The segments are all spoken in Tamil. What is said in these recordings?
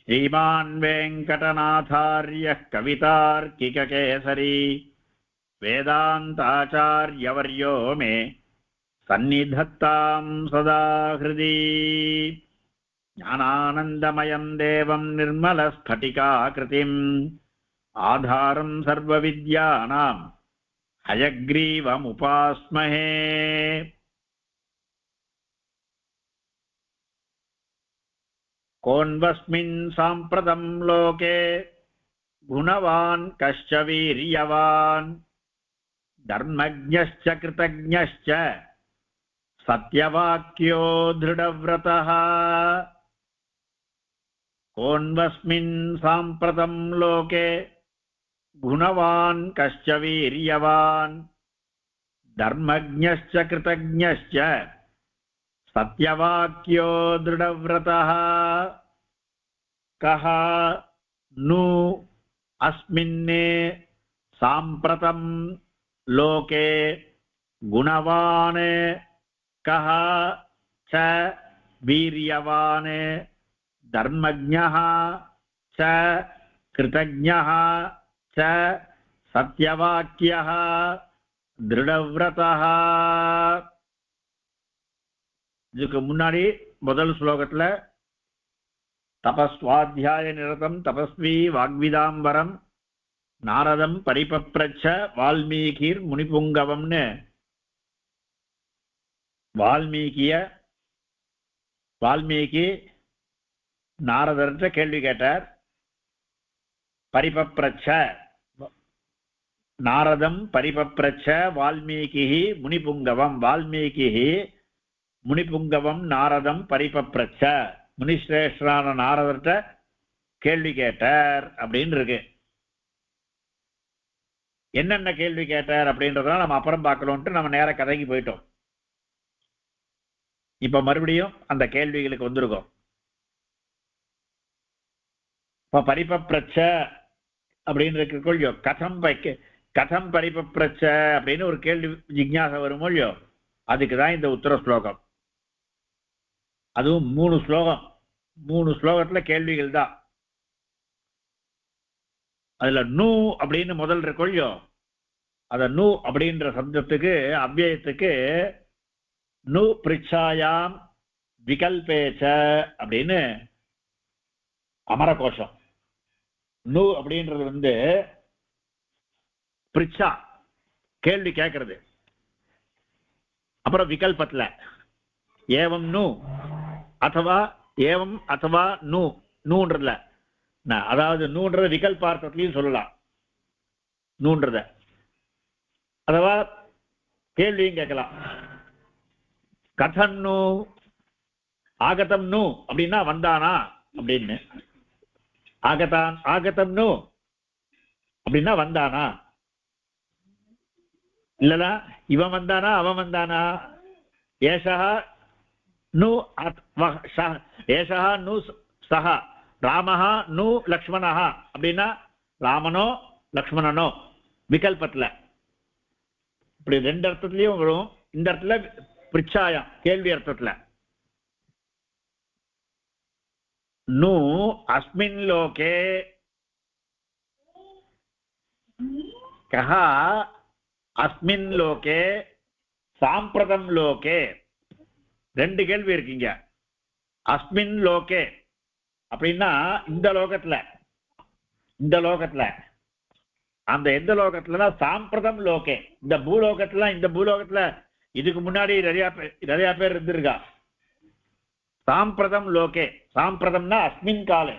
श्रीमान् वेङ्कटनाथार्यः कवितार्किककेसरी वेदान्ताचार्यवर्यो मे सन्निधत्तां सदा हृदि ज्ञानानन्दमयं देवं निर्मलस्फटिकाकृतिम् आधारं सर्वविद्यानां हयग्रीवमुपास्महे। कोन्वस्मिन् साम्प्रतं लोके गुणवान् कश्च वीर्यवान् धर्मज्ञश्च कृतज्ञश्च सत्यवाक्यो दृढव्रतः। कोन्वस्मिन् साम्प्रतं लोके गुणवान् कश्च वीर्यवान् धर्मज्ञश्च कृतज्ञश्च सत्यवाक्यो दृढव्रतः। कः नु अस्मिन्ने साम्प्रतं लोके गुणवान् कः च वीर्यवान् धर्मज्ञः च कृतज्ञः च सत्यवाक्यः दृढव्रतः। இதுக்கு முன்னாடி முதல் ஸ்லோகத்துல தபஸ்வாத்தியாய நிரதம் தபஸ்வி வாக்விதாம்பரம் நாரதம் பரிபப்ரச்ச வால்மீகிர் முனிபுங்கவம்னு வால்மீகி நாரதர்கிட்ட கேள்வி கேட்டார். பரிபப்ரச்ச நாரதம் பரிபப்ரச்ச வால்மீகி முனிபுங்கவம் வால்மீகி முனிபுங்கவம் நாரதம் பரிபப்ரச்ச முனிஸ்ரேஷ்டரான நாரதர்கிட்ட கேள்வி கேட்டார் அப்படின்னு இருக்கு. என்னென்ன கேள்வி கேட்டார் அப்படின்றத நம்ம அப்புறம் பார்க்கணும்ட்டு நம்ம நேர கதைக்கு போயிட்டோம். இப்ப மறுபடியும் அந்த கேள்விகளுக்கு வந்திருக்கோம். இப்ப பரிபப்ரச்ச அப்படின்னு இருக்கிற கதம் பரிபப்ரச்ச அப்படின்னு ஒரு கேள்வி ஜிக்ஞாசை வரும் இல்லையோ, அதுக்குதான் இந்த உத்தர ஸ்லோகம். அதுவும் 3 ஸ்லோகம், 3 ஸ்லோகத்துல கேள்விகள் தான். அதுல நூ அப்படின்னு முதல் இருக்கொள்ளியோ, அத நூ அப்படின்ற சப்தத்துக்கு அவ்யயத்துக்கு நு பிரிச்சாயாம் விகல்பேச்ச அப்படின்னு அமரகோஷம். நு அப்படின்றது பிரிச்சா கேள்வி கேட்கறது. அப்புறம் விகல்பத்துல ஏவம் நு அதுவா ஏவம் அதுவா நூ நூன்றதுல, அதாவது நூன்றத விகல்பார்த்தத்திலையும் சொல்லலாம். நூன்றத அதுவா கேள்வியும் கேட்கலாம். கதம் நூ ஆகதம் நூ அப்படின்னா வந்தானா அப்படின்னு, ஆகதம் நூ அப்படின்னா வந்தானா, இல்லனா இவன் வந்தானா அவன் வந்தானா, ஏஷா நு ஏஷா நு சஹ ராமஹா நு லக்ஷ்மணஹா அப்படின்னா ராமனோ லக்ஷ்மணனோ விகல்பத்துல. இப்படி 2 அர்த்தத்திலையும் வரும். இந்த இடத்துல பிரிச்சாயம் கேள்வி அர்த்தத்துல. நு அஸ்மின் லோகே கஹ அஸ்மின் லோகே சாம்பிரதம் லோகே. 2 கேள்வி இருக்கீங்க. அஸ்மின் லோகே அப்படின்னா இந்த லோகத்துல அந்த எந்த லோகத்துலனா சாம்பிரதம் லோகே இந்த பூலோகத்துல இதுக்கு முன்னாடி நிறைய பேர் இருந்திருக்கா. சாம்பிரதம் லோகே, சாம்பிரதம்னா அஸ்மின் காலே,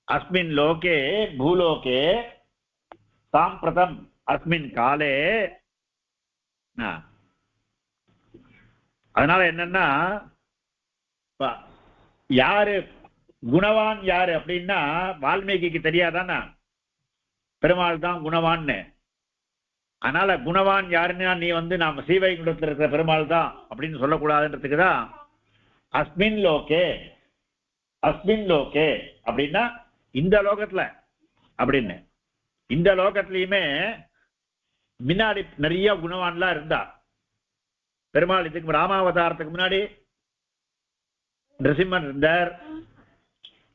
அஸ்மின் லோகே பூலோகே சாம்பிரதம் அஸ்மின் காலே. அதனால என்னன்னா யாரு குணவான் யாரு அப்படின்னா வால்மீகிக்கு தெரியாதானா பெருமாள் தான் குணவான்னு. அதனால குணவான் யாருன்னா நீ நாம ஸ்ரீவைகுண்டத்தில் இருக்கிற பெருமாள் தான் அப்படின்னு சொல்லக்கூடாதுன்றதுக்குதான் அஸ்மின் லோகே அப்படின்னா இந்த லோகத்துல அப்படின்னு. இந்த லோகத்திலயுமே முன்னாடி நிறைய குணவான்லாம் இருந்தா. பெருமாள் இதுக்கு ராமாவதாரத்துக்கு முன்னாடி நரசிம்மன் இருந்தார்,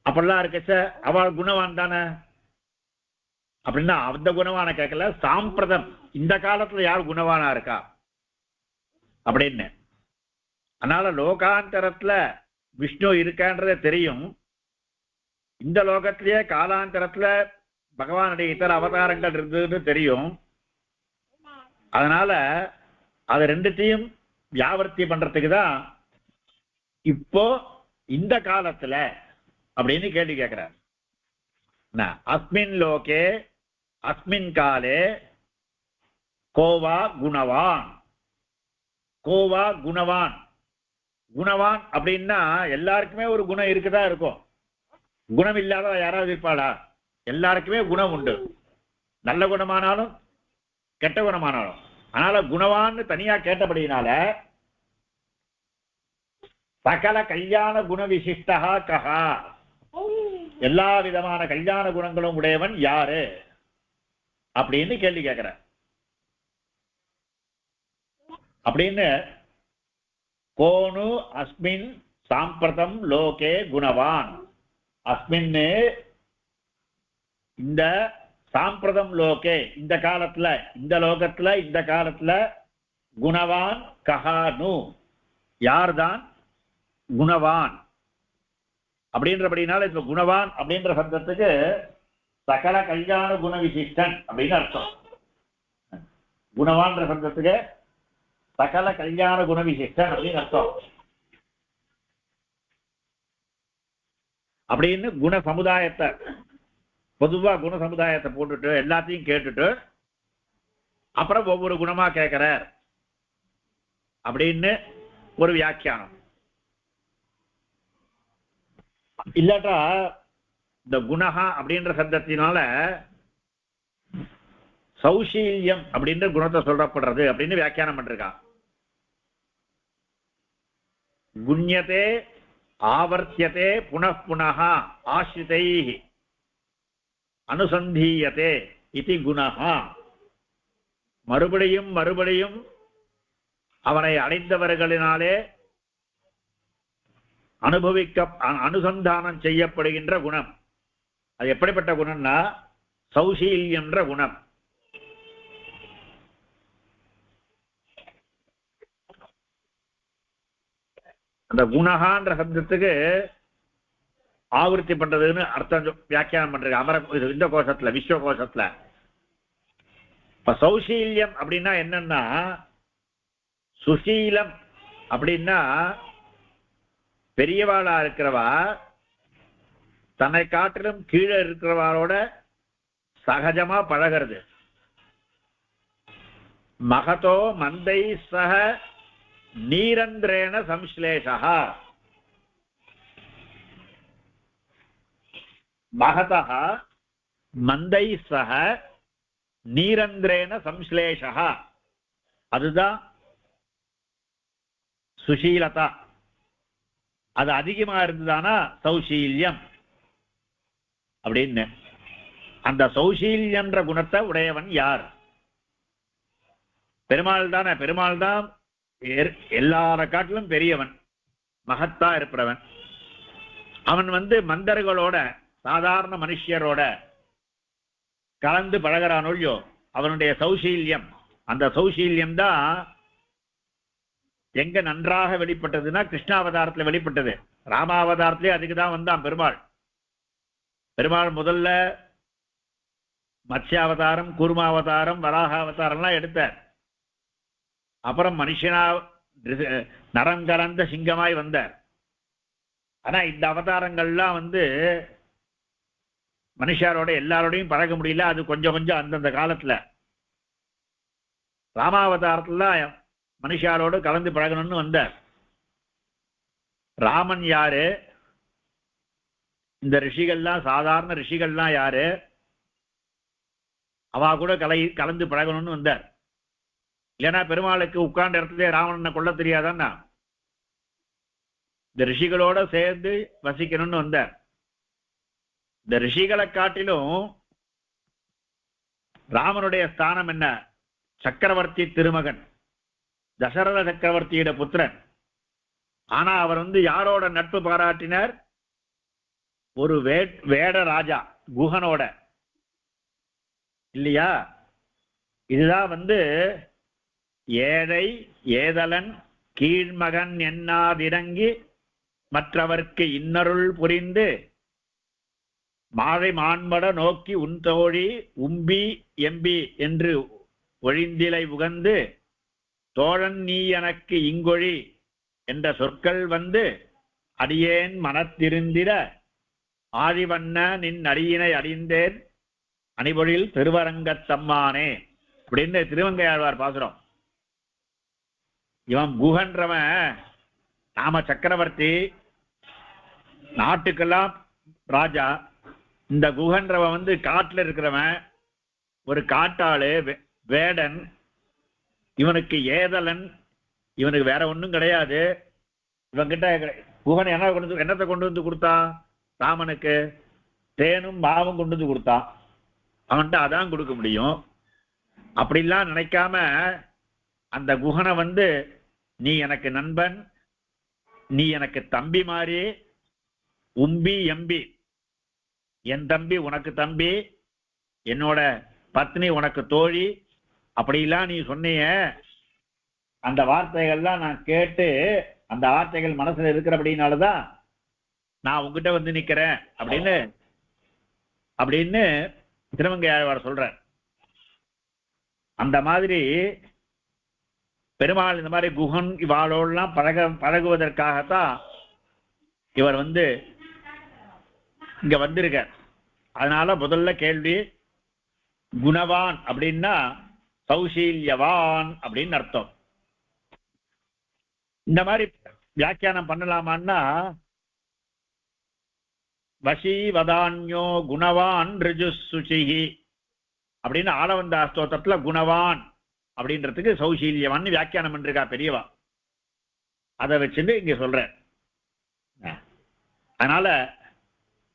அப்படிலாம் இருக்கச்ச அவள் குணவான் தானே அப்படின்னா அந்த குணவான கேட்கல, சாம்பிரதம் இந்த காலத்துல யார் குணவானா இருக்கா அப்படின்னு. அதனால லோகாந்தரத்துல விஷ்ணு இருக்கான்றதே தெரியும், இந்த லோகத்திலேயே காலாந்தரத்துல பகவானுடைய இதர அவதாரங்கள் இருந்ததுன்னு தெரியும். அதனால அது ரெண்டுத்தையும் வியாவர்த்தி பண்றதுக்கு தான் இப்போ இந்த காலத்துல அப்படின்னு கேள்வி கேட்கிறார். அஸ்மின் லோகே அஸ்மின் காலே கோவா குணவான். கோவா குணவான். குணவான் அப்படின்னா எல்லாருக்குமே ஒரு குணம் இருக்குதா இருக்கும், குணம் இல்லாத யாராவது இருப்பாளா? எல்லாருக்குமே குணம் உண்டு, நல்ல குணமானாலும் கெட்ட குணமானாலும். அதனால குணவான்னு தனியா கேட்டபடினால சகல கல்யாண குண விசிஷ்டா கஹா, எல்லா விதமான கல்யாண குணங்களும் உடையவன் யாரு அப்படின்னு கேள்வி கேட்கிற. அப்படின்னு கோனு அஸ்மின் சாம்பிரதம் லோகே குணவான். அஸ்மின் இந்த சாம்பிரதம் லோகே இந்த காலத்துல இந்த லோகத்துல இந்த காலத்துல குணவான் கஹானு யார்தான் குணவான் அப்படின்றபடினால இப்ப குணவான் அப்படின்ற சப்தத்துக்கு சகல கல்யாண குண விசிஷ்டன் அப்படின்னு அர்த்தம். குணவான்ற சப்தத்துக்கு சகல கல்யாண குண விசிஷ்டன் அப்படின்னு அர்த்தம். அப்படின்னு குண சமுதாயத்தை பொதுவா குண சமுதாயத்தை போட்டுட்டு எல்லாத்தையும் கேட்டுட்டு அப்புறம் ஒவ்வொரு குணமா கேட்கிறார் அப்படின்னு ஒரு வியாக்கியானம். இல்லாட்டா இந்த குணஹா அப்படின்ற சப்தத்தினால சௌஷீல்யம் அப்படின்ற குணத்தை சொல்லப்படுறது அப்படின்னு வியாக்கியானம் பண்ணிருக்கான். குண்யதே ஆவர்த்தியதே புனః புனः ஆஸ்ரிதைஹி அனுசந்தீயதே இதி குணஹா. மறுபடியும் மறுபடியும் அவனை அடைந்தவர்களினாலே அனுசந்தானம் செய்யப்படுகின்ற குணம். அது எப்படிப்பட்ட குணம்னா சௌஷீல்யம்ன்ற குணம். அந்த குணஹான்ற சப்தத்துக்கு ஆவர்த்தி பண்றதுன்னு அர்த்தம் வியாக்கியானம் பண்றது அமர இந்த கோஷத்துல விஸ்வ கோஷத்துல. இப்ப சௌஷீல்யம் அப்படின்னா என்னன்னா, சுசீலம் அப்படின்னா பெரியவாளா இருக்கிறவா தன்னை காட்டிலும் கீழே இருக்கிறவாளோட சகஜமா பழகிறது. மகதோ மந்தை சக நீரந்திரேண சம்ஸ்லேஷா. மகதः மந்தை சக நீரந்திரேண சம்ஸ்லேஷா. அதுதான் சுஷீலதா. அது அதிகமா இருந்ததானா சௌஷீல்யம் அப்படின்னு. அந்த சௌஷீல்யம்ன்ற குணத்தை உடையவன் யார்? பெருமாள் தானே. பெருமாள் தான் எல்லார காட்டிலும் பெரியவன், மகத்தா இருப்பவன். அவன் மந்தர்களோட சாதாரண மனுஷியரோட கலந்து பழகிறானோ அவனுடைய சௌஷீல்யம். அந்த சௌஷீல்யம் தான் எங்க நன்றாக வெளிப்பட்டதுன்னா கிருஷ்ணாவதாரத்துல வெளிப்பட்டது. ராமாவதாரத்திலே அதுக்குதான் வந்தான் பெருமாள். பெருமாள் முதல்ல மத்ஸ்யாவதாரம், கூர்மாவதாரம், வராகாவதாரம்லாம் எடுத்தார். அப்புறம் மனுஷனா நரம் கலந்த சிங்கமாய் வந்தார். ஆனா இந்த அவதாரங்கள்லாம் மனுஷாரோட எல்லாரோடையும் பழக முடியல. அது கொஞ்சம் கொஞ்சம் அந்தந்த காலத்துல. ராமாவதாரத்துல மனுஷாரோடு கலந்து பழகணும்னு வந்தார். ராமன் யாரு? இந்த ரிஷிகள்லாம் சாதாரண ரிஷிகள்லாம் யாரு? அவா கூட கலந்து பழகணும்னு வந்தார். இல்லைன்னா பெருமாளுக்கு உட்கார்ந்த இடத்துல ராவணனை கொல்ல தெரியாதான்னா இந்த ரிஷிகளோட சேர்ந்து வசிக்கணும்னு வந்தார். இந்த ரிஷிகளை காட்டிலும் ராமனுடைய ஸ்தானம் என்ன? சக்கரவர்த்தி திருமகன், தசரத சக்கரவர்த்தியோட புத்திரன். ஆனா அவர் யாரோட நட்பு பாராட்டினார்? ஒரு வேட ராஜா குஹனோட இல்லையா? இதுதான் ஏழை ஏதலன் கீழ்மகன் எண்ணாதிரங்கி மற்றவர்க்கு இன்னருள் புரிந்து மாதை மான்மட நோக்கி உன் தோழி உம்பி எம்பி என்று ஒழிந்திலை உகந்து தோழன் நீ எனக்கு இங்கொழி என்ற சொற்கள் அடியேன் மனத்திருந்திட ஆதிவண்ண நின் அடியினை அடிந்தேன் அணிபொழில் திருவரங்கத்தம்மானே அப்படின்னு திருவங்கையாழ்வார் பாசுறோம். இவன் குஹன்றவன் நாம சக்கரவர்த்தி, நாட்டுக்கெல்லாம் ராஜா. இந்த குஹன்றவன் காட்டுல இருக்கிறவன், ஒரு காட்டாளு, வேடன். இவனுக்கு ஏதலன், இவனுக்கு வேற ஒண்ணும் கிடையாது. இவன்கிட்ட குஹன் என்னத்தை கொண்டு வந்து கொடுத்தான்? ராமனுக்கு தேனும் மாவும் கொண்டு வந்து கொடுத்தான். அவன்கிட்ட அதான் கொடுக்க முடியும். அப்படிலாம் நினைக்காம அந்த குஹனை நீ எனக்கு நண்பன், நீ எனக்கு தம்பி மாதிரி, உம்பி எம்பி, என் தம்பி உனக்கு தம்பி, என்னோட பத்னி உனக்கு தோழி, அப்படிலாம் நீ சொன்னிய. அந்த வார்த்தைகள்லாம் நான் கேட்டு அந்த வார்த்தைகள் மனசுல இருக்கிறபடினாலதான் நான் உங்ககிட்ட நிக்கிறேன் அப்படின்னு திருவங்கையாழ்வார் சொல்ற. அந்த மாதிரி பெருமாள் இந்த மாதிரி குஹன் இவாளோடலாம் பழகுவதற்காகத்தான் இவர் இங்க வந்திருக்கார். அதனால முதல்ல கேள்வி, குணவான் அப்படின்னா சௌசீல்யவான் அப்படின்னு அர்த்தம். இந்த மாதிரி வியாக்கியானம் பண்ணலாமான்னா, வசீவதான்யோ குணவான் ரிஜுசுசிஹி அப்படின்னு ஆளவந்த ஸ்தோத்திரத்துல குணவான் அப்படின்றதுக்கு சௌசீல்யவான் வியாக்கியானம் பண்ணிருக்கா பெரியவா. அதை வச்சுட்டு இங்க சொல்ற. அதனால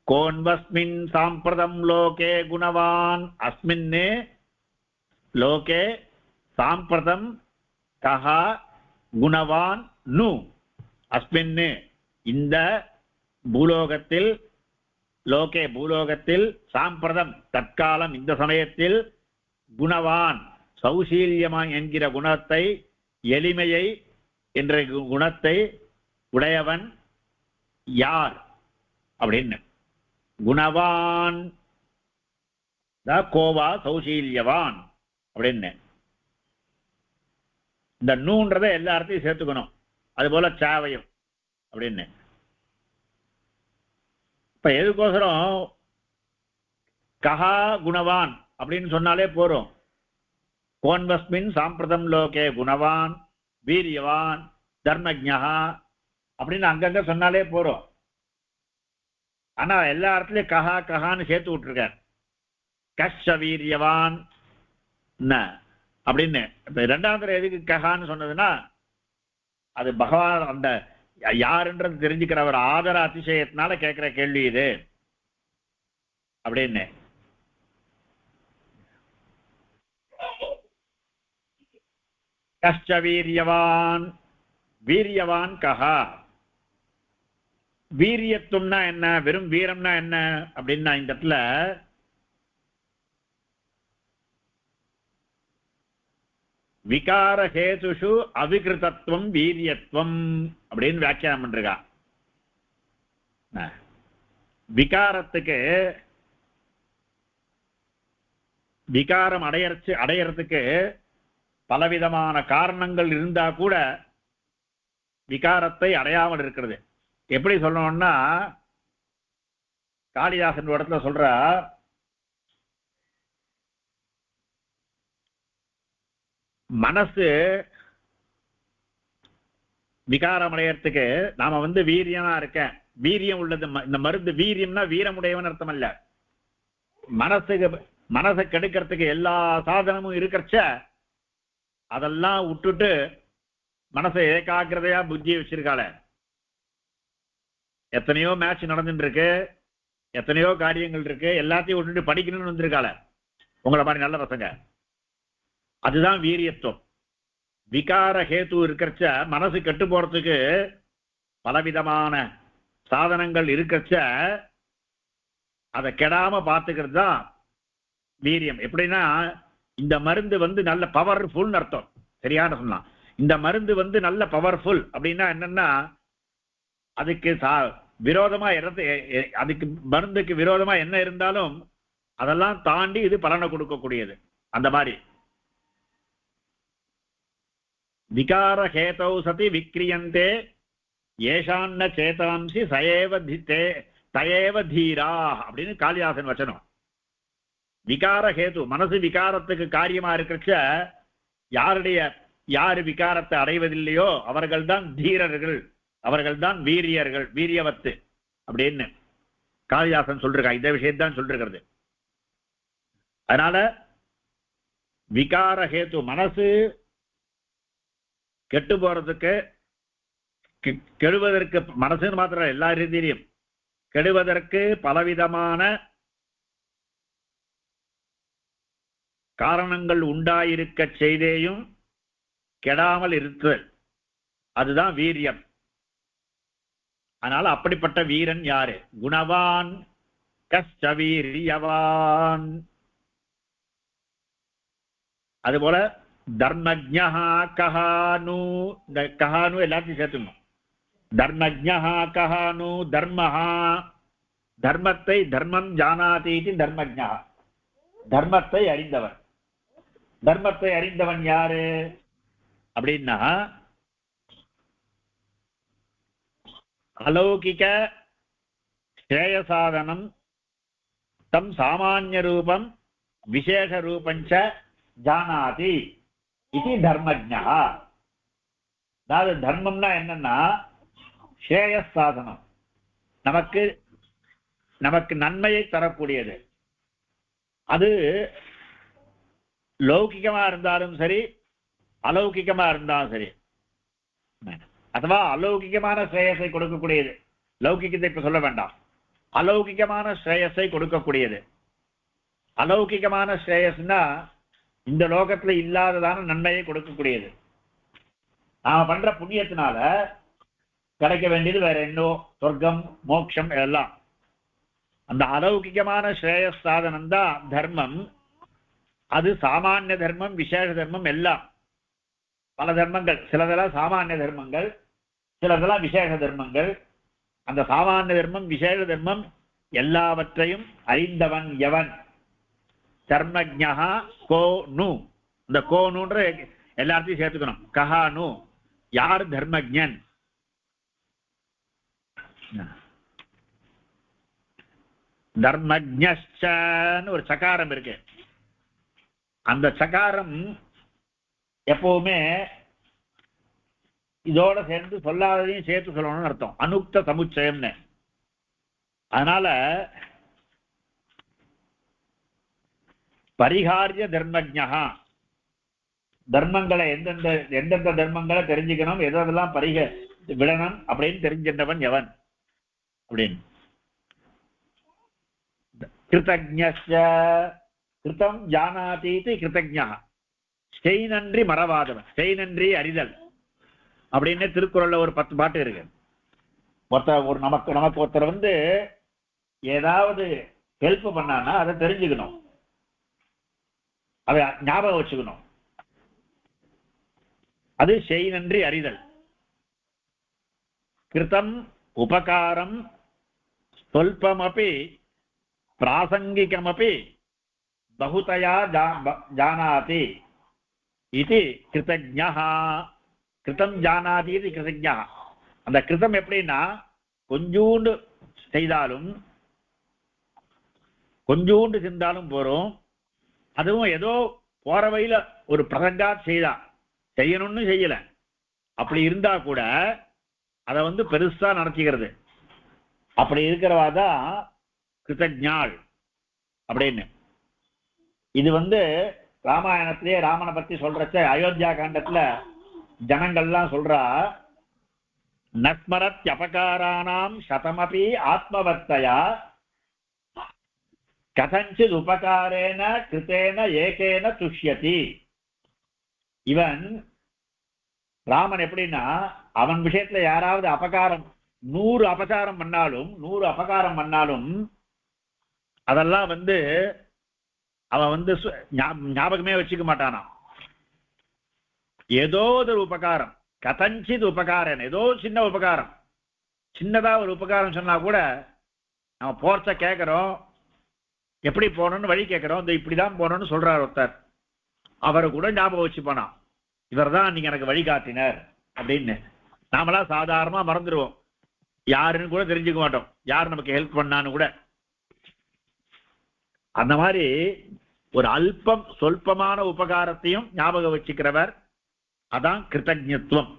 கோன்வஸ்மின் சாம்பிரதம் லோகே குணவான் அஸ்மின் லோகே சாம்பிரதம் கஹா குணவான் நு அஸ்மின் இந்த பூலோகத்தில், லோகே பூலோகத்தில், சாம்பிரதம் தற்காலம் இந்த சமயத்தில், குணவான் சௌசீல்யமான் என்கிற குணத்தை, எளிமையை என்ற குணத்தை உடையவன் யார் அப்படின்னு. குணவான் கோவா சௌசீல்யவான் அப்படின்னு இந்த நூன்றதை எல்லா இடத்தையும் சேர்த்துக்கணும். அது போல சாவையும் அப்படின்னு. இப்ப எதுக்கோசரம் கஹா குணவான் அப்படின்னு சொன்னாலே போறோம். கோன்வஸ்மின் சாம்பிரதம் லோகே குணவான் வீரியவான் தர்மஜ்ஞா அப்படின்னு அங்கங்க சொன்னாலே போறோம். ஆனா எல்லா இடத்துலயும் கஹா கஹான்னு சேர்த்து விட்டுருக்கார். கஷ வீரியவான் அப்படின்னு. இப்ப இரண்டாவது எதுக்கு கஹான்னு சொன்னதுன்னா, அது பகவான் அந்த யாருன்றது தெரிஞ்சுக்கிறவர் ஆதர அதிசயத்தினால கேட்கிற கேள்வி இது அப்படின்னு. கஷ்ட வீரியவான், வீரியவான் கஹா. வீரியத்துவம்னா என்ன, வெறும் வீரம்னா என்ன அப்படின்னா, இந்த இடத்துல விகார ஹேதுஷு அவிகிருதத்துவம் வீரியத்துவம் அப்படின்னு வியாக்கியானம் பண்றா. விகாரத்துக்கு, விகாரம் அடையறதுக்கு பலவிதமான காரணங்கள் இருந்தா கூட விகாரத்தை அடையாமல் இருக்கிறது. எப்படி சொல்லணும்னா, காளிதாசன் இடத்துல சொல்ற, மனசு விகாரம் அடையறதுக்கு நாம வீரியனா இருக்கேன், வீரியம் உள்ளது. இந்த மருந்து வீரியம்னா வீரமுடையவன் அர்த்தம் அல்ல. மனசை கெடுக்கிறதுக்கு எல்லா சாதனமும் இருக்கிறச்ச அதெல்லாம் விட்டுட்டு மனசை ஏகாகிரதையா புத்தியை வச்சிருக்காள. எத்தனையோ மேட்ச் நடந்துட்டு இருக்கு, எத்தனையோ காரியங்கள் இருக்கு, எல்லாத்தையும் விட்டுட்டு படிக்கணும்னு வந்திருக்காள உங்களை மாதிரி நல்ல பசங்க. அதுதான் வீரியத்துவம். விகார ஹேத்து இருக்கிறச்ச மனசு கெட்டு போறதுக்கு பலவிதமான சாதனங்கள் இருக்கிறச்ச அதை கெடாம பார்த்துக்கிறது தான் வீரியம். எப்படின்னா இந்த மருந்து நல்ல பவர்ஃபுல் அர்த்தம். சரியான சொல்லலாம். இந்த மருந்து நல்ல பவர்ஃபுல் அப்படின்னா என்னன்னா அதுக்கு விரோதமா அதுக்கு மருந்துக்கு விரோதமா என்ன இருந்தாலும் அதெல்லாம் தாண்டி இது பலனை கொடுக்கக்கூடியது. அந்த மாதிரி விகார ஹேதௌ சதி விக்ரியந்தே ஏஷான்ன சேதாம்சி தயேவ தீரா அப்படின்னு காளிதாசன் வச்சனம். விகார ஹேது மனசு விகாரத்துக்கு காரியமா இருக்கிறச்ச யாரு விகாரத்தை அடைவதில்லையோ அவர்கள் தான் தீரர்கள், அவர்கள் தான் வீரியர்கள், வீரியவத்து அப்படின்னு காளிதாசன் சொல்றாங்க. இந்த விஷயத்தான் சொல்றது. அதனால விகார ஹேத்து மனசு கெட்டு போறதுக்கு கெடுவதற்கு மனசுன்னு மாத்திரம் எல்லா ரீதியிலும் கெடுவதற்கு பலவிதமான காரணங்கள் உண்டாயிருக்க செய்தேயும் கெடாமல் இருத்தல் அதுதான் வீரியம். அதனால அப்படிப்பட்ட வீரன் யாரு? குணவான் கஷ்ட வீரியவான். அதுபோல தர்மஜ்ஞா கஹானு, இந்த கஹானு எல்லாத்தையும் சேர்த்துக்கணும். தர்மஜ்ஞா கஹானு தர்மஹா, தர்மத்தை தர்மம் ஜானாதி தர்மஜ்ஞா, தர்மத்தை அறிந்தவன். தர்மத்தை அறிந்தவன் யாரு அப்படின்னா அலௌகிக ஸ்ரேயசாதனம் தம் சாமானிய ரூபம் விசேஷ ரூபஞ்ச ஜானாதி இது தர்மஜ்ஞா. அதாவது தர்மம்னா என்னன்னா ஸ்ரேயஸ் சாதனம், நமக்கு நன்மையை தரக்கூடியது. அது லௌகிகமா இருந்தாலும் சரி அலௌகிகமா இருந்தாலும் சரி, அதுவா அலௌகிகமான ஸ்ரேயஸை கொடுக்கக்கூடியது. லௌகிகத்தை இப்ப சொல்ல வேண்டாம், அலௌகிகமான ஸ்ரேயஸை கொடுக்கக்கூடியது. அலௌகிகமான ஸ்ரேயஸ்னா இந்த லோகத்துல இல்லாததான நன்மையை கொடுக்கக்கூடியது. நாம பண்ற புண்ணியத்தினால கிடைக்க வேண்டியது வேற என்னோ சொர்க்கம் மோட்சம் எல்லாம். அந்த அலௌகிகமான ஸ்ரேயஸ் சாதனம் தான் தர்மம். அது சாமானிய தர்மம் விசேஷ தர்மம் எல்லாம். பல தர்மங்கள், சிலதெல்லாம் சாமானிய தர்மங்கள், சிலதெல்லாம் விசேஷ தர்மங்கள். அந்த சாமானிய தர்மம் விசேஷ தர்மம் எல்லாவற்றையும் அறிந்தவன் எவன்? தர்மஜ்ஞா கோனு. இந்த கோனுன்ற எல்லாத்தையும் சேர்த்துக்கணும். கஹானு யார் தர்மஜ்ஞன்? தர்மஜ்ஞன்னு ஒரு சகாரம் இருக்கு. அந்த சகாரம் எப்பவுமே இதோட சேர்ந்து சொல்லாததையும் சேர்த்து சொல்லணும்னு அர்த்தம். அனுக்த சமுச்சயம்னு. அதனால பரிகாரிய தர்மஜ்ஞா, தர்மங்களை எந்தெந்த தர்மங்களை தெரிஞ்சுக்கணும், எதெல்லாம் விடணும் அப்படின்னு தெரிஞ்சின்றவன் எவன் அப்படின்னு. கிருதஜ்ஞஸ்ய கிருதம் ஜானாதி கிருதஜ்ஞா, செய் நன்றி மறவாதவன், செய் நன்றி அறிதல் அப்படின்னு திருக்குறள்ல ஒரு 10 பாட்டு இருக்கு. நமக்கு ஒருத்தர் ஏதாவது ஹெல்ப் பண்ணான்னா அதை தெரிஞ்சுக்கணும், அதை ஞாபகம் வச்சுக்கணும். அது செய் நன்றி அறிதல். கிருதம் உபகாரம் சொல்பமபி பிராசங்கிகமபி பகுதயா ஜானாதி இது கிருதஜ்ஞா. கிருதம் ஜானாதி இது கிருதஜ்ஞா. அந்த கிருதம் எப்படின்னா கொஞ்சூண்டு செய்தாலும் கொஞ்சூண்டு செஞ்சாலும் போறோம். அதுவும் ஏதோ போற வழியில ஒரு பிரசங்கா செய்யணும்னு செய்யல, அப்படி இருந்தா கூட அதை பெருசா நடத்திக்கிறது. அப்படி இருக்கிறவாதான் கிருதஜ்ஞாள் அப்படின்னு. இது ராமாயணத்திலேயே ராமனை பத்தி சொல்றச்ச அயோத்தியா காண்டத்துல ஜனங்கள்லாம் சொல்றா, நஸ்மரத் அபகாரானாம் சதமபி ஆத்மவர்த்தயா கதஞ்சித் உபகாரேன கிருத்தேன ஏகேன துஷ்யதி. இவன் ராமன் எப்படின்னா அவன் விஷயத்துல யாராவது அபகாரம் 100 அபகாரம் பண்ணாலும் அதெல்லாம் அவன் ஞாபகமே வச்சுக்க மாட்டானா. ஏதோ ஒரு உபகாரம், கதஞ்சித் உபகாரம், ஏதோ சின்ன உபகாரம், சின்னதா ஒரு உபகாரம் சொன்னா கூட நம்ம போர்ச்ச கேட்கிறோம், எப்படி போகணும்னு வழி கேட்கிறோம், இந்த இப்படிதான் போகணும்னு சொல்றார் ஒருத்தர். அவரை கூட ஞாபகம் வச்சு போனா, இவர் தான் நீங்க எனக்கு வழிகாட்டினர் அப்படின்னு. நாமெல்லாம் சாதாரணமா மறந்துடுவோம், யாருன்னு கூட தெரிஞ்சுக்க மாட்டோம், யார் நமக்கு ஹெல்ப் பண்ணான்னு கூட. அந்த மாதிரி ஒரு அல்பம் சொல்பமான உபகாரத்தையும் ஞாபகம் வச்சுக்கிறவர், அதான் கிருதஜ்ஞத்துவம்.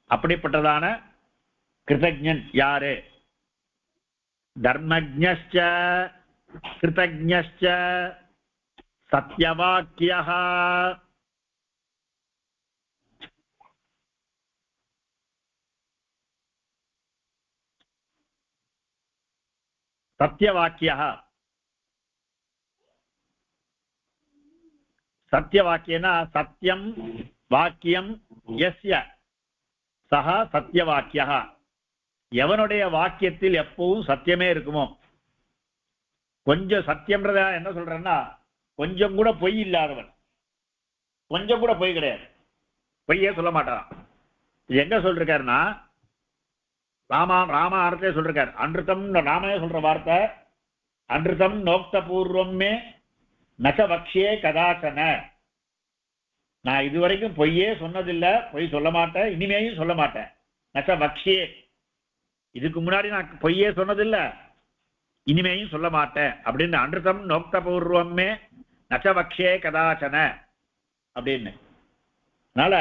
அப்படிப்பட்டதான கிருதஜ்ஞன் யாரு? தர்மஜ்ஞஸ்ச கிருதஜ்ஞஸ்ச சத்யவாக்கியः. சத்யவாக்கியः, சத்யவாக்கியனா சத்தியம் வாக்கியம் யஸ்ய சஹ சத்யவாக்கியः. எவனுடைய வாக்கியத்தில் எப்பவும் சத்தியமே இருக்குமோ. கொஞ்சம் சத்தியம்ன்றத என்ன சொல்றேன்னா, கொஞ்சம் கூட பொய் இல்லாதவன், கொஞ்சம் கூட பொய் கிடையாது, பொய்யே சொல்ல மாட்டான். இது எங்க சொல்றாருன்னா, ராமாயணத்திலே சொல்றாரு. அன்றுதம் ராமையே சொல்ற வார்த்தை, அன்றுதம் நோக்த பூர்வமே நச வக்ஷே கதாச்சன. நான் இதுவரைக்கும் பொய்யே சொன்னதில்லை, பொய் சொல்ல மாட்டேன், இனிமேயும் சொல்ல மாட்டேன். நச வக்ஷே, இதுக்கு முன்னாடி நான் பொய்யே சொன்னதில்லை, இனிமேயும் சொல்ல மாட்டேன் அப்படின்னு. அன்றுதம் நோக்த பூர்வமே நச வக்ஷே கதாச்சன அப்படின்னு. அதனால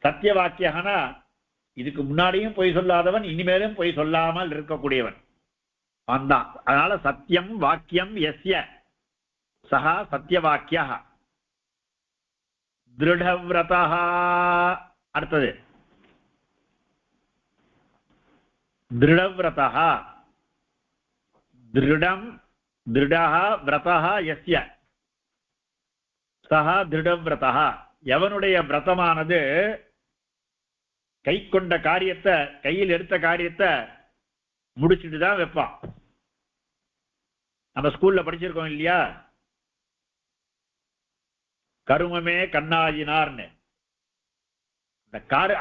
சத்திய வாக்கியகனா இதுக்கு முன்னாடியும் பொய் சொல்லாதவன், இனிமேலும் பொய் சொல்லாமல் இருக்கக்கூடியவன் அவன்தான். அதனால சத்தியம் வாக்கியம் யஸ்ய சஹா சத்யவாக்கியः. திருடவ்ரதः, அடுத்தது திருடவ்ரதः. திருடம் திருடः விரதः யஸ்ய சஹா திருடவ்ரதः. எவனுடைய விரதமானது கை கொண்ட காரியத்தை, கையில் எடுத்த காரியத்தை முடிச்சுட்டு தான் வைப்பான். நம்ம ஸ்கூல்ல படிச்சிருக்கோம் இல்லையா, கருமமே கண்ணாயினார்னு.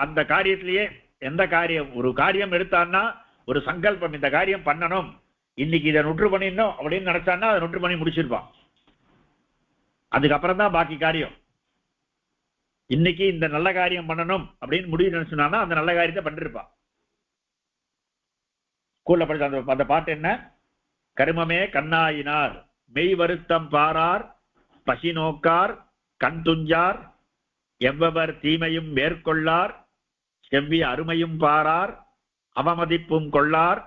அந்த காரியத்திலேயே எந்த காரியம், ஒரு காரியம் எடுத்தான்னா ஒரு சங்கல்பம், இந்த காரியம் பண்ணணும், இன்னைக்கு இதை நொற்று பண்ணிடணும் அப்படின்னு நினைச்சான்னா அதை நொற்று பண்ணி முடிச்சிருப்பான். அதுக்கப்புறம் தான் பாக்கி காரியம். இன்னைக்கு இந்த நல்ல காரியம் பண்ணணும் அப்படின்னு முடிவு நினைச்சுனா அந்த நல்ல காரியத்தை பண்ணிருப்பான். ஸ்கூல்ல படிச்ச அந்த பாட்டு என்ன? கருமமே கண்ணாயினார் மெய் வருத்தம் பாரார் பசி நோக்கார் கண் துஞ்சார் எவ்வவர் தீமையும் மேற்கொள்ளார் செவ்விய அருமையும் பாரார் அவமதிப்பும் கொள்ளார்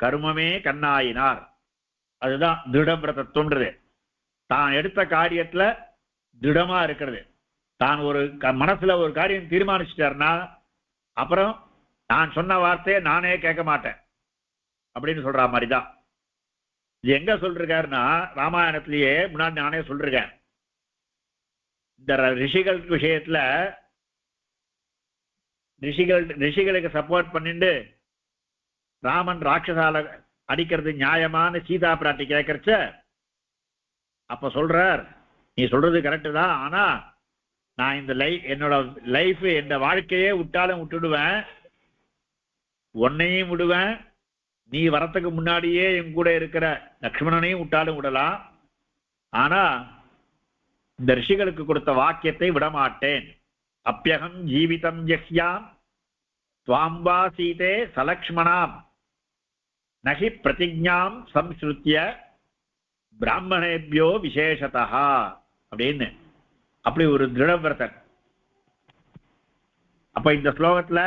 கருமமே கண்ணாயினார். அதுதான் திருடவிரதத்துவம்ன்றது. தான் எடுத்த காரியத்துல திடமா இருக்கிறது. தான் ஒரு மனசுல ஒரு காரியம் தீர்மானிச்சிட்டாருன்னா அப்புறம் நான் சொன்ன வார்த்தையை நானே கேட்க மாட்டேன் அப்படின்னு சொல்ற மாதிரிதான். இது எங்க சொல்றாருன்னா, ராமாயணத்திலேயே முன்னாடி நானே சொல்றேன். இந்த ரிஷிகள் விஷயத்துல ரிஷிகளுக்கு சப்போர்ட் பண்ணிட்டு ராமன் ராட்சசால அடிக்கிறது நியாயமான சீதா பிராட்டி கேட்கறச்ச அப்ப சொல்றார், நீ சொல்றது கரெக்டு தான், ஆனா நான் இந்த என்னோட லைஃப் இந்த வாழ்க்கையே விட்டாலும் விட்டுடுவேன், உன்னையும் விடுவேன், நீ வரத்துக்கு முன்னாடியே என் கூட இருக்கிற லக்ஷ்மணனையும் விட்டாலும் விடலாம், ஆனா இந்த ரிஷிகளுக்கு கொடுத்த வாக்கியத்தை விடமாட்டேன். அப்பியகம் ஜீவிதம் யஸ்யாம் துவாம்பா சீதே சலக்ஷ்மணாம் நகி பிரதிஜ்ஞாம் சம்ஸ்ருத்ய பிராமணேபியோ விசேஷதா அப்படின்னு. அப்படி ஒரு திருடவிரதன். அப்ப இந்த ஸ்லோகத்துல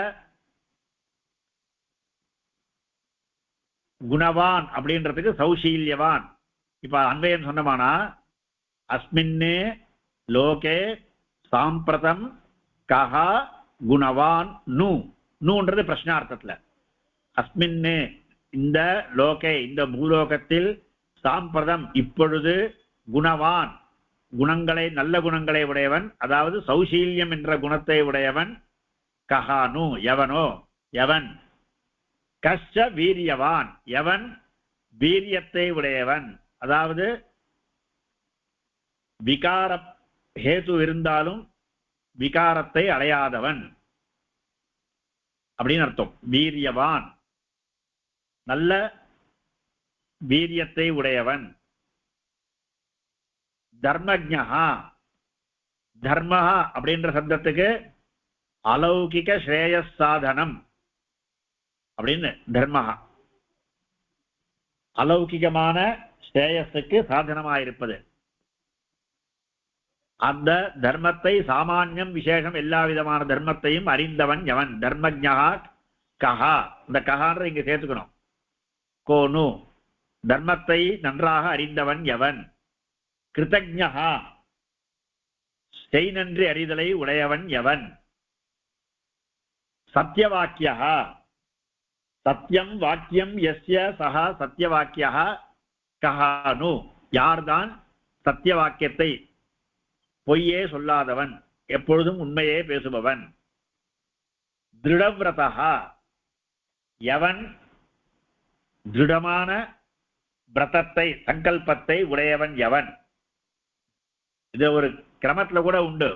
குணவான் அப்படின்றதுக்கு சௌசீல்யவான். இப்ப அன்வயம் சொன்னமானா, அஸ்மின்னே லோகே சாம்பிரதம் கஹா குணவான் நூன்றது பிரஷ்னார்த்தத்துல. அஸ்மின்னே இந்த லோகே இந்த பூலோகத்தில், சாம்பிரதம் இப்பொழுது, குணவான் குணங்களை நல்ல குணங்களை உடையவன், அதாவது சௌசீல்யம் என்ற குணத்தை உடையவன், கஹானு எவனோ எவன், கஷ்ட வீரியவான் எவன் வீரியத்தை உடையவன், அதாவது விகார ஹேது இருந்தாலும் விகாரத்தை அடையாதவன் அப்படின்னு அர்த்தம். வீரியவான், நல்ல வீரியத்தை உடையவன். தர்மஜ்ஞா, தர்மஹா அப்படின்ற சப்தத்துக்கு அலௌகிக ஸ்ரேயஸ் சாதனம் அப்படின்னு தர்மஹா, அலௌகிகமான ஸ்ரேயஸுக்கு சாதனமாயிருப்பது. அந்த தர்மத்தை சாமானியம் விசேஷம் எல்லா விதமான தர்மத்தையும் அறிந்தவன் எவன்? தர்மஜ்ஞா கஹா, இந்த கஹான்ற இங்க சேர்த்துக்கணும். கோனு, தர்மத்தை நன்றாக அறிந்தவன் எவன்? கிருதஜ்ஞா, செய் நன்றி அறிதலை உடையவன் எவன்? சத்யவாக்கியா, சத்யம் வாக்கியம் யஸ்ய சஹா சத்யவாக்கியா கஹானு, யார்தான் சத்திய வாக்கியத்தை பொய்யே சொல்லாதவன், எப்பொழுதும் உண்மையே பேசுபவன். திருடவிரதா, எவன் திருடமான விரதத்தை சங்கல்பத்தை உடையவன் எவன்? இது ஒரு கிரமத்துல கூட உண்டு.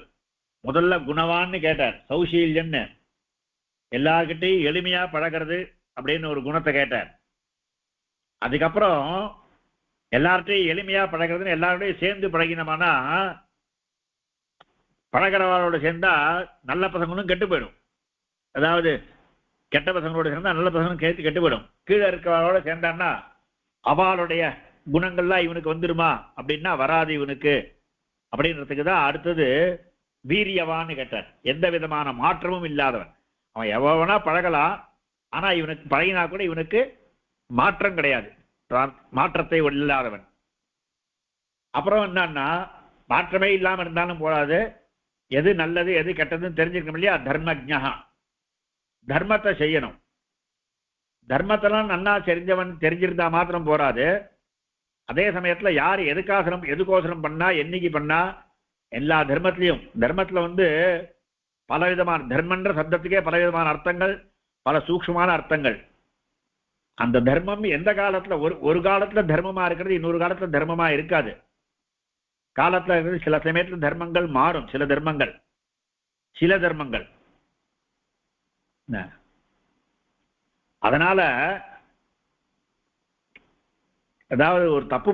முதல்ல குணவான்னு கேட்டார், சௌசீல்யம்னு, எல்லார்கிட்டையும் எளிமையா பழகிறது அப்படின்னு ஒரு குணத்தை கேட்டார். அதுக்கப்புறம் எல்லார்ட்டையும் எளிமையா பழகிறதுன்னு எல்லாரோடையும் சேர்ந்து பழகினோம்னா, பழகிறவரோட சேர்ந்தா நல்ல பசங்களும் கெட்டு போயிடும். அதாவது கெட்ட பசங்களோட சேர்ந்தா நல்ல பசங்களும் கெட்டு போயிடும். கீழே இருக்கிறவரோட சேர்ந்தான்னா அவளுடைய குணங்கள்லாம் இவனுக்கு வந்துருமா அப்படின்னா வராது இவனுக்கு அப்படின்றதுக்கு தான் அடுத்தது வீரியவான்னு கேட்டார். எந்த விதமான மாற்றமும் இல்லாதவன். அவன் எவனா பழகலாம், ஆனா இவனுக்கு பழகினா கூட இவனுக்கு மாற்றம் கிடையாது, மாற்றத்தை இல்லாதவன். அப்புறம் என்னன்னா, மாற்றமே இல்லாம இருந்தாலும் போடாது, எது நல்லது எது கெட்டதுன்னு தெரிஞ்சுக்கணும் இல்லையா? தர்மஜ்ஞா, தர்மத்தை செய்யணும். தர்மத்தெல்லாம் நன்னா தெரிஞ்சிருந்தா மாத்திரம் போராது. அதே சமயத்துல யார் எதுக்கோசரம் பண்ணா, என்னைக்கு பண்ணா, எல்லா தர்மத்திலையும், தர்மத்துல பலவிதமான தர்மன்ற சப்தத்துக்கே பலவிதமான அர்த்தங்கள், பல சூக்ஷ்மமான அர்த்தங்கள். அந்த தர்மம் எந்த காலத்துல ஒரு காலத்துல தர்மமா இருக்கிறது, இன்னொரு காலத்துல தர்மமா இருக்காது. காலத்துல இருக்கிறது சில சமயத்துல தர்மங்கள் மாறும். சில தர்மங்கள் அதனால அதாவது ஒரு தப்பு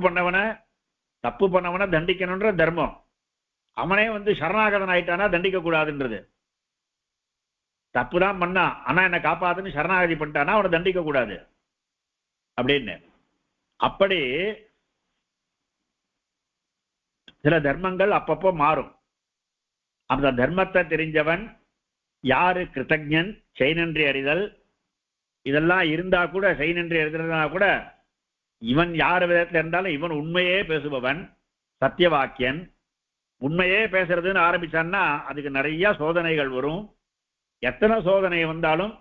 பண்ணவன தண்டிக்கணும்ன்ற தர்மம். அவனே சரணாகதன் ஆயிட்டானா தண்டிக்க கூடாதுன்றது. தப்புதான் பண்ணா, ஆனா என்ன காப்பாத்துன்னு சரணாகதி பண்ணிட்டானா அவனை தண்டிக்க கூடாது அப்படின்னு. அப்படி சில தர்மங்கள் அப்பப்போ மாறும். அந்த தர்மத்தை தெரிஞ்சவன் யாரு? கிருத்தஜன், செய்நன்றி அறிதல், இதெல்லாம் இருந்தா கூட, செய்நன்றி அறிதல்னா கூட இவன் யார் விதத்துல இருந்தாலும் இவன் உண்மையே பேசுபவன், சத்தியவாக்கியன். உண்மையே பேசுறதுன்னு ஆரம்பிச்சான்னா அதுக்கு நிறைய சோதனைகள் வரும். எத்தனை சோதனை வந்தாலும்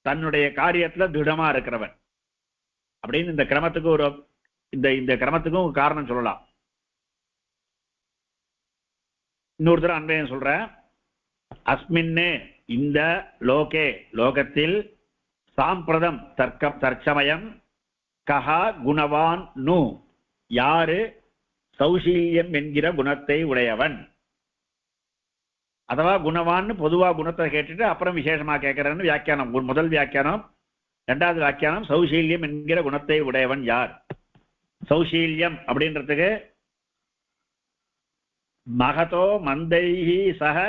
தன்னுடைய காரியத்துல திடமா இருக்கிறவன் அப்படின்னு இந்த கிரமத்துக்கு இந்த கிரமத்துக்கும் காரணம் சொல்லலாம். இன்னொருத்தர் அன்பையும் சொல்ற, அஸ்மின்னு இந்த லோகத்தில் சாம்பிரதம் தற்சமயம் கஹா குணவான் நு, யாரு சௌசீல்யம் என்கிற குணத்தை உடையவன். அதுவா குணவான்னு பொதுவா குணத்தை கேட்டுட்டு அப்புறம் விசேஷமா கேட்கிறன்னு வியாக்கியானம். முதல் வியாக்கியானம், இரண்டாவது வியாக்கியானம் சௌசீல்யம் என்கிற குணத்தை உடையவன் யார்? சௌசீல்யம் அப்படின்றதுக்கு மகதோ மந்தைஹி சக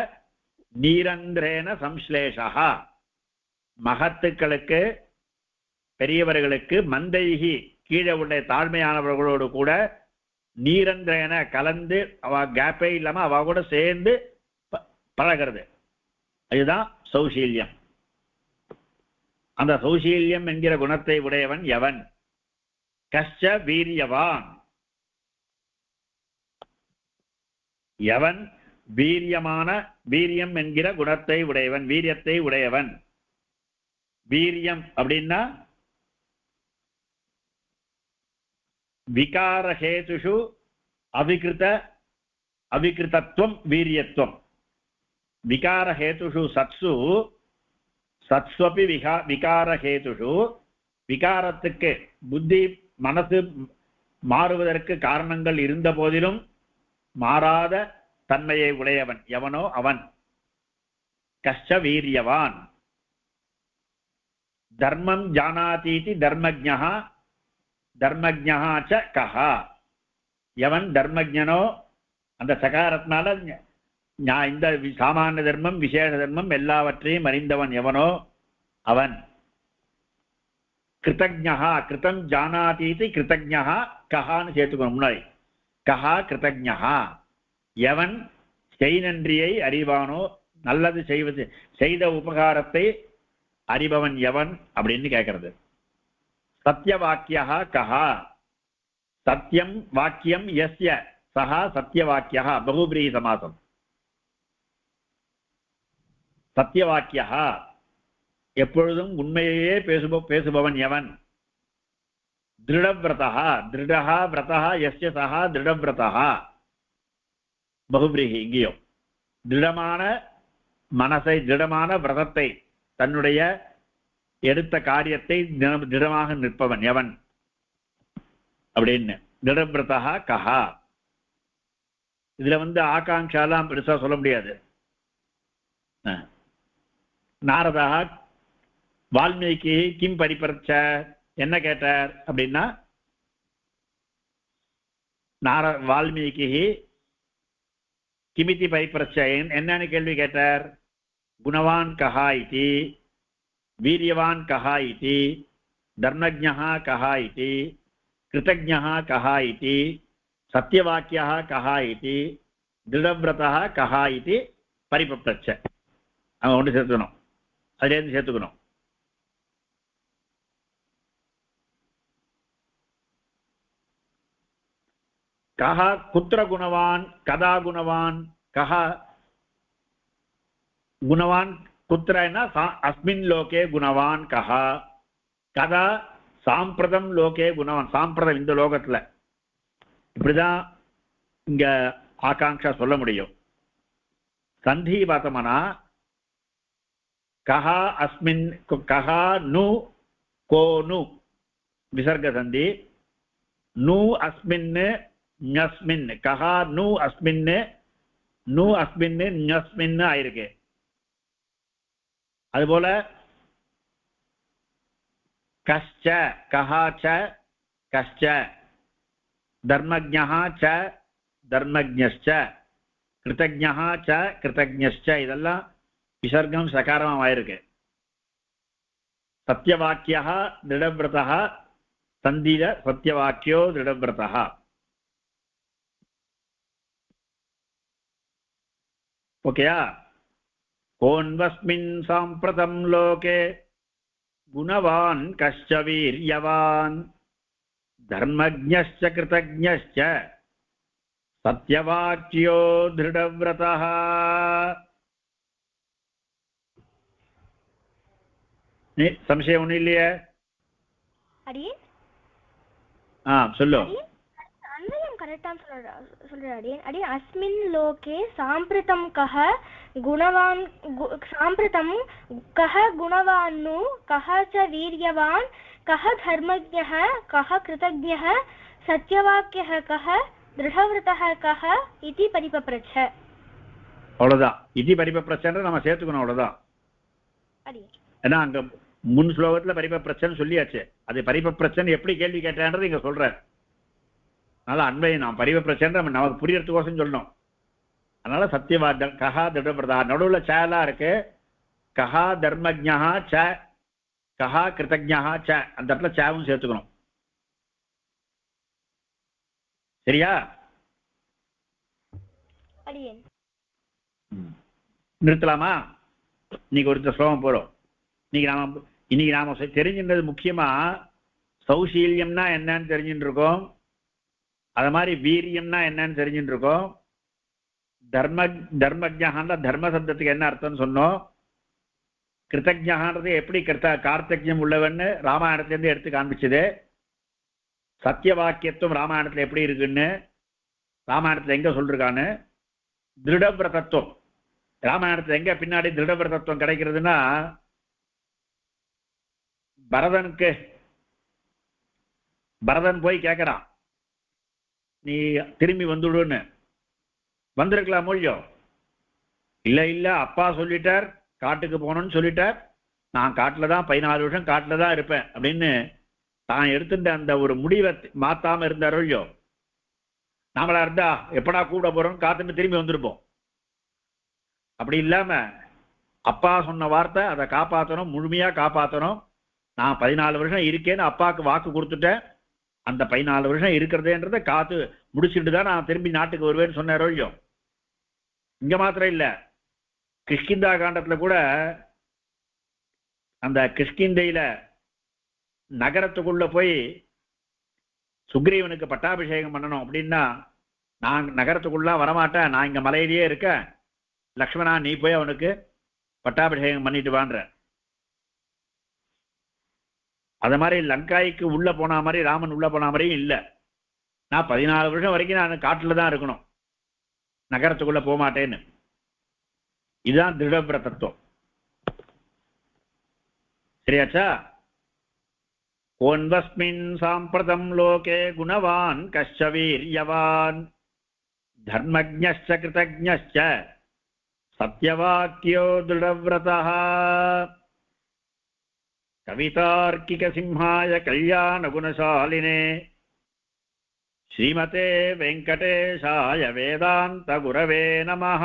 நீரந்திரேன சம்ஸ்லேஷா, மகத்துக்களுக்கு பெரியவர்களுக்கு, மந்தைஹி கீழே உள்ள தாழ்மையானவர்களோடு கூட, நீரந்திரேன கலந்து அவ கேப்பே இல்லாம அவ கூட சேர்ந்து பழகிறது, அதுதான் சௌசீல்யம். அந்த சௌசீல்யம் என்கிற குணத்தை உடையவன் எவன்? கஷ்ட வீரியவான், எவன் வீரியம் என்கிற குணத்தை உடையவன், வீரியத்தை உடையவன். வீரியம் அப்படின்னா விகாரஹேதுஷு அவிகிருதத்துவம் வீரியத்துவம். விகாரஹேதுஷு சத்ஸ்வபி விகாரஹேதுஷு, விகாரத்துக்கு புத்தி மனசு மாறுவதற்கு காரணங்கள் இருந்த போதிலும் மாறாத தன்மையை உடையவன் எவனோ அவன். கஷ்ட வீரியவான். தர்மம் ஜானாதீதி தர்மஜ்ஞः தர்மஜ்ஞः ச கஹ. எவன் தர்மஜ்ஞனோ அந்த சகாரத்தினால இந்த சாமானிய தர்மம் விசேஷ தர்மம் எல்லாவற்றையும் அறிந்தவன் எவனோ அவன். கிருதஜ்ஞः கிருதம் ஜானாதீதி கிருதஜ்ஞः கஹான்னு சேர்த்துக்கணும் முன்னாடி. கஹா கிருதஜ்ஞः எவன் செய்நன்றியை அறிவானோ நல்லது செய்த உபகாரத்தை அறிபவன் எவன் அப்படின்னு கேட்கிறது. சத்யவாக்கியः கஹா. சத்தியம் வாக்கியம் யஸ்ய சஹா சத்யவாக்கியः பகுபிரீஹி சமாசம். சத்யவாக்கியः எப்பொழுதும் உண்மையே பேசுபவன் எவன். திருடவிரதः திருடः விரதः யஸ்ய சஹா திருடவிரதः பகுபிரீஹி. இங்கேயும் திருடமான மனசை திருடமான விரதத்தை தன்னுடைய எடுத்த காரியத்தை திடமாக நிற்பவன் எவன் அப்படின்னு. திருடவிரதः கஹா. இதுல ஆகாங்ஷாலாம் பெருசா சொல்ல முடியாது. நாரதா வால்மீகி கிம் பரிபரச்ச என்ன கேட்டார் அப்படின்னா வால்மீகி கிமிதி பரிபரச்ச என்னன்னு கேள்வி கேட்டார். குணவான் கஹா இதி வீரியவான் கஹா இதி தர்மஜ்ஞः கஹா இதி கிருதஜ்ஞः கஹா இதி சத்யவாக்கியः கஹா இதி திருடவிரதः கஹா இதி பரிபப்ரச்ச. அவன் ஒன்று சேர்த்துக்கணும். அதுலேருந்து சேர்த்துக்கணும். கஹா குத்திர குணவான் கதா குணவான் கஹா குணவான் குத்திரன்னா அஸ்மின் லோகே குணவான் கஹா கதா சாம்பிரதம் லோகே குணவான். சாம்பிரதம் இந்த லோகத்துல. இப்படிதான் இங்க ஆகாங்ஷா சொல்ல முடியும். சந்தி பார்த்தோம்னா கஹா அஸ்மின் கஹா நு கோ நு விசர்க சந்தி. நு அஸ்மின் ஞஸ்மின் கஹா நு அஸ்மின் நு அஸ்மின் ஞஸ்மின் ஆயிருக்கு. அதுபோல கஷ்ச கஹா ச கஷ்ச தர்மஜ்ஞः ச தர்மஜ்ஞஸ்ச கிருதஜ்ஞः ச கிருதஜ்ஞஸ்ச இதெல்லாம் விசர்க்கம் சகாரமா ஆயிருக்கு. சத்யவாக்கியः திருடவிரதः சந்தில சத்யவாக்கியோ திருடவிரதः. ஓகேயா? கோன்வஸ்மின் சாம்பிரதம் லோகே குணவான் கஷ்ச வீரியவான் தர்மஜ்ஞஸ்ச கிருதஜ்ஞஸ்ச சத்யவாக்கியோ திருடவிரதः. சம்சயம் ஒன்றும் இல்லையே? சொல்லு. அன்வயம் கரெக்டான்னு சொல்றாடி. அடி அஸ்மின் லோகே சாம்பிரதம் கஹ குணவான் சாம்பிரதம் கஹ குணவான்னு கஹ ச வீரியவான் கஹ தர்மஜ்ஞः கஹ கிருதஜ்ஞः சத்யவாக்கியः கஹ திருடவிரதः கஹ இதி பரிபப்ரச்ச. அவ்வளவுதான். இதி பரிபப்ரச்சன்ற நம்ம சேர்த்துக்கணும். அவ்வளவுதான். ஏன்னா அங்க முன் ஸ்லோகத்துல பரிபப்ரச்சன்னு சொல்லியாச்சு. அது பரிபப்ரச்சன் எப்படி கேள்வி கேட்டான்றது இங்க சொல்ற. அதனால அன்வயம் நாம் பரிபப்ரச்சன் நமக்கு புரியறதுக்கோசம் சொல்லணும். அதனால சத்தியவாத கஹா திருடவிரதா நடுவுல சேலா இருக்கு. கஹா தர்மஜ்ஞः ச கஹா கிருதஜ்ஞः ச அந்த இடத்துல சேவும் சேர்த்துக்கணும். சரியா? நிறுத்தலாமா? இன்னைக்கு ஒருத்தர் ஸ்லோகம் போறோம். இன்னைக்கு நாம தெரிஞ்சின்றது முக்கியமா சௌசீல்யம்னா என்னன்னு தெரிஞ்சுட்டு இருக்கோம். அது மாதிரி வீரியம்னா என்னன்னு தெரிஞ்சுட்டு இருக்கோம். தர்மஜ்ஞான்ற தர்ம சப்தத்துக்கு என்ன அர்த்தம்னு சொன்னோம். கிருத்தஜ்ஞான்றது எப்படி கார்த்தஜ்யம் உள்ளவன்னு ராமாயணத்திலேருந்து எடுத்து காண்பிச்சது. சத்தியவாக்கியத்துவம் ராமாயணத்துல எப்படி இருக்குன்னு ராமாயணத்துல எங்க சொல்றான்னு. திருடவிரதத்துவம் ராமாயணத்துல எங்க பின்னாடி திருடவிரதத்துவம் கிடைக்கிறதுனா பரதன் போய் கேட்கிறான். நீ திரும்பி வந்துடுன்னு வந்திருக்கலாம் மொழியோ. இல்ல இல்ல அப்பா சொல்லிட்டார் காட்டுக்கு போகணும்னு சொல்லிட்டார், நான் காட்டுல தான் 14 வருஷம் காட்டுல தான் இருப்பேன் அப்படின்னு தான் எடுத்துட்ட அந்த ஒரு முடிவை மாத்தாம இருந்தாரோ இல்லையோ. நாமளா இருந்தா எப்படா கூட போறோம்னு காத்துட்டு திரும்பி வந்திருப்போம். அப்படி இல்லாம அப்பா சொன்ன வார்த்தை அதை காப்பாற்றணும், முழுமையா காப்பாற்றணும். நான் 14 வருஷம் இருக்கேன்னு அப்பாவுக்கு வாக்கு கொடுத்துட்டேன், அந்த 14 வருஷம் இருக்கிறதேன்றதை காத்து முடிச்சுட்டு தான் நான் திரும்பி நாட்டுக்கு வருவேன்னு சொன்னாரோ இல்லையோ. இங்க மாத்திரம் இல்ல, கிஷ்கிந்தா காண்டத்துல கூட அந்த கிஷ்கிந்தையில நகரத்துக்குள்ள போய் சுக்ரீவனுக்கு பட்டாபிஷேகம் பண்ணணும் அப்படின்னா, நான் நகரத்துக்குள்ள வரமாட்டேன், நான் இங்க மலையிலேயே இருக்கேன், லக்ஷ்மணா நீ போய் அவனுக்கு பட்டாபிஷேகம் பண்ணிட்டு வான்ற. அது மாதிரி லங்காய்க்கு உள்ள போன மாதிரி ராமன் உள்ள போன மாதிரியும் இல்லை. நான் 14 வருஷம் வரைக்கும் நான் காட்டுல தான் இருக்கணும், நகரத்துக்குள்ள போக மாட்டேன்னு. இதுதான் திருடபிரதத்துவம். சரியாச்சா? கோன்வஸ்மின் சாம்பிரதம் லோகே குணவான் கஷ்ச வீரியவான் தர்மஜ்ஞஸ்ச கிருதஜ்ஞஸ்ச சத்யவாக்யோ திருடவ்ரதः கவிதார்க்கிக சிம்ஹாய கல்யாண குணசாலினே ஸ்ரீமதே வெங்கடேஷாய வேதாந்த குரவே நமஹ.